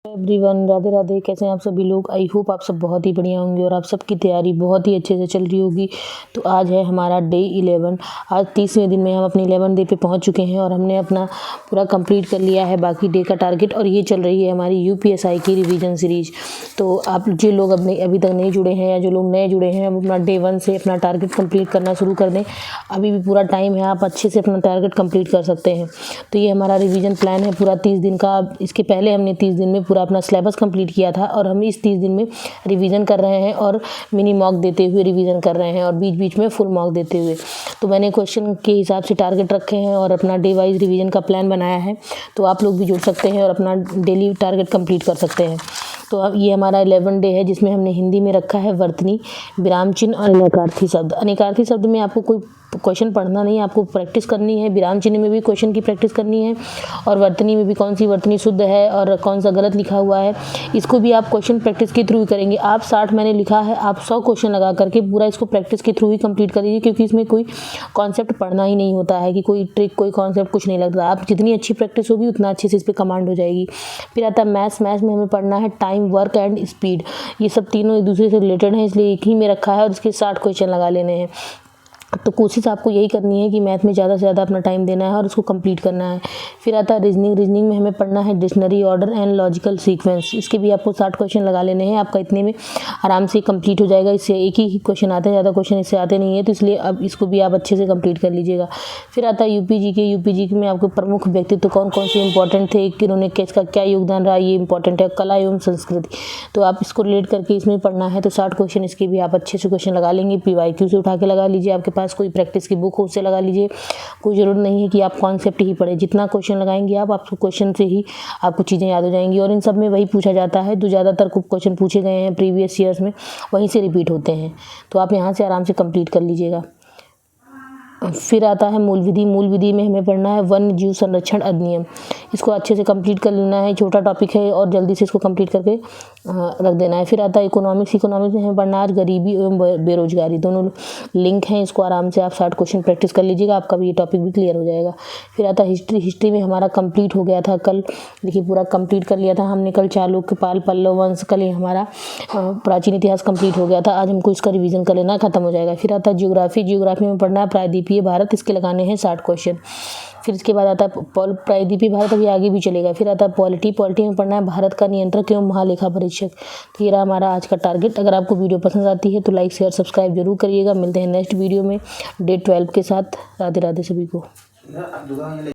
Everyone, Radhe Radhe. कैसे हैं आप सभी लोग? आई होप आप सब बहुत ही बढ़िया होंगे और आप सबकी तैयारी बहुत ही अच्छे से चल रही होगी। तो आज है हमारा डे 11। आज 30वें दिन में हम अपने 11 डे पे पहुंच चुके हैं और हमने अपना पूरा कंप्लीट कर लिया है बाकी डे का टारगेट। और ये चल रही है हमारी यूपीएसआई की रिवीजन सीरीज। तो आप जो लोग अभी तक नहीं जुड़े हैं या जो लोग नए जुड़े हैं, अब अपना डे 1 से अपना टारगेट कंप्लीट करना शुरू कर दें। अभी भी पूरा टाइम है, आप अच्छे से अपना टारगेट कंप्लीट कर सकते हैं। तो ये हमारा रिवीजन प्लान है पूरा 30 दिन का। इसके पहले हमने 30 दिन में पूरा अपना सिलेबस कंप्लीट किया था और हम इस 30 दिन में रिवीजन कर रहे हैं और मिनी मॉक देते हुए रिवीजन कर रहे हैं और बीच बीच में फुल मॉक देते हुए। तो मैंने क्वेश्चन के हिसाब से टारगेट रखे हैं और अपना डे वाइज रिवीजन का प्लान बनाया है। तो आप लोग भी जुड़ सकते हैं और अपना डेली टारगेट कंप्लीट कर सकते हैं। तो अब ये हमारा 11 डे है जिसमें हमने हिंदी में रखा है वर्तनी, विराम चिन्ह और अनेकार्थी शब्द। अनेकार्थी शब्द में आपको कोई क्वेश्चन पढ़ना नहीं है, आपको प्रैक्टिस करनी है। विराम चिन्ह में भी क्वेश्चन की प्रैक्टिस करनी है और वर्तनी में भी कौन सी वर्तनी शुद्ध है और कौन सा गलत लिखा हुआ है, इसको भी आप क्वेश्चन प्रैक्टिस के थ्रू ही करेंगे। आप 60 मैंने लिखा है, आप 100 क्वेश्चन लगा करके पूरा इसको प्रैक्टिस के थ्रू ही कंप्लीट करिए, क्योंकि इसमें कोई कॉन्सेप्ट पढ़ना ही नहीं होता है कि कोई ट्रिक कोई कॉन्सेप्ट कुछ नहीं लगता। आप जितनी अच्छी प्रैक्टिस होगी उतना अच्छे से इस पर कमांड हो जाएगी। फिर आता है मैथ्स। मैथ्स में हमें पढ़ना है टाइम, वर्क एंड स्पीड। ये सब तीनों एक दूसरे से रिलेटेड हैं, इसलिए एक ही में रखा है और इसके 60 क्वेश्चन लगा लेने हैं। तो कोशिश आपको यही करनी है कि मैथ में ज़्यादा से ज़्यादा अपना टाइम देना है और उसको कंप्लीट करना है। फिर आता है रीजनिंग। रीजनिंग में हमें पढ़ना है dictionary, order and logical sequence. इसके भी आपको 60 क्वेश्चन लगा लेने हैं। आपका इतने में आराम से कंप्लीट हो जाएगा। इससे एक ही क्वेश्चन आते हैं, ज़्यादा क्वेश्चन इससे आते नहीं है, तो इसलिए अब इसको भी आप अच्छे से कंप्लीट कर लीजिएगा। फिर आता है यूपीजी के। यूपीजी में आपको प्रमुख व्यक्तित्व कौन कौन से इंपॉर्टेंट थे, कि उन्होंने किसका क्या योगदान रहा, ये इंपॉर्टेंट है। कला एवं संस्कृति, तो आप इसको रिलेट करके इसमें पढ़ना है। तो 60 क्वेश्चन इसके भी आप अच्छे से क्वेश्चन लगा लेंगे। पीवाईक्यू से उठा के लगा लीजिए। आपके पास कोई प्रैक्टिस की बुक हो उससे लगा लीजिए। कोई ज़रूरत नहीं है कि आप कॉन्सेप्ट ही पढ़ें। जितना क्वेश्चन लगाएंगे आपको क्वेश्चन से ही आपको चीज़ें याद हो जाएंगी। और इन सब में वही पूछा जाता है, जो ज़्यादातर क्वेश्चन पूछे गए हैं प्रीवियस ईयर्स में वहीं से रिपीट होते हैं। तो आप यहाँ से आराम से कंप्लीट कर लीजिएगा। फिर आता है मूल विधि। मूल विधि में हमें पढ़ना है वन्य जीव संरक्षण अधिनियम। इसको अच्छे से कंप्लीट कर लेना है। छोटा टॉपिक है और जल्दी से इसको कंप्लीट करके रख देना है। फिर आता है इकोनॉमिक्स। इकोनॉमिक्स में हमें पढ़ना है गरीबी एवं बेरोजगारी, दोनों लिंक हैं। इसको आराम से आप 60 क्वेश्चन प्रैक्टिस कर लीजिएगा, आपका भी ये टॉपिक भी क्लियर हो जाएगा। फिर आता है हिस्ट्री। हिस्ट्री में हमारा कंप्लीट हो गया था कल, देखिए पूरा कंप्लीट कर लिया था हमने कल। चालुक्य, पाल, पल्लव वंश, कल ये हमारा प्राचीन इतिहास कंप्लीट हो गया था। आज हमको इसका रिवीजन कर लेना, खत्म हो जाएगा। फिर आता है ज्योग्राफी। ज्योग्राफी में पढ़ना है प्रायद्वीपीय भारत, इसके लगाने हैं 60 क्वेश्चन। फिर इसके बाद आता है प्रायद्वीपीय भारत, अभी आगे भी चलेगा। फिर आता है पॉलिटी। पॉलिटी में पढ़ना है भारत का नियंत्रक एवं महालेखा परीक्षक। तो ये रहा हमारा आज का टारगेट। अगर आपको वीडियो पसंद आती है तो लाइक शेयर सब्सक्राइब जरूर करिएगा। मिलते हैं नेक्स्ट वीडियो में डे 12 के साथ। राधे राधे सभी को।